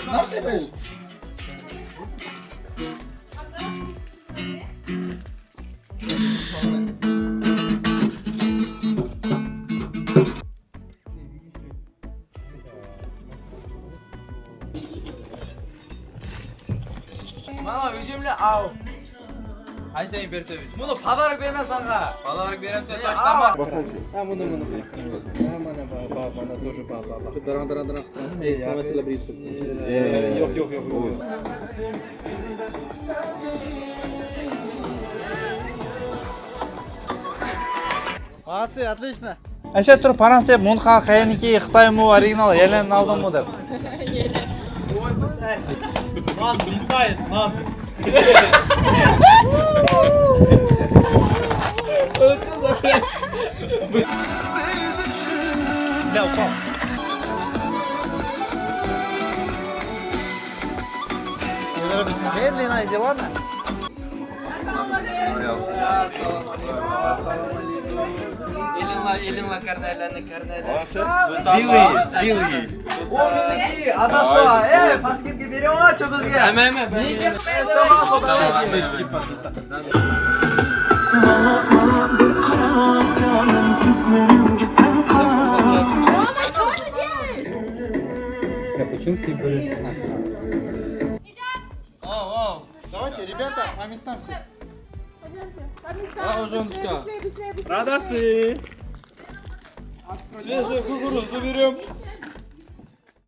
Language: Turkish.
Znasz się był? Mama üzümle al. Hadi seni bir sevinç. Bunu pazarlık vermez sana. Pazarlık veremse taşlanma. Ha bunu. Ha bana тоже baba. Даран. Самое близко. Yok. Молодцы, отлично. Әше тұр парансе мұнға қайынеке Қытай му оригинал елен алдым му деп. Lan bilmeyin lan. Бля, упал. Медленно иди, ладно? Elinle karnelerini. Billy. O bizdeki adam sonra basketki veriyor ona çok hızlı. Hemen. Niye sama fotoğrafı? Давайте, ребята, по местам все. Радовцы. Свежую кукурузу берем.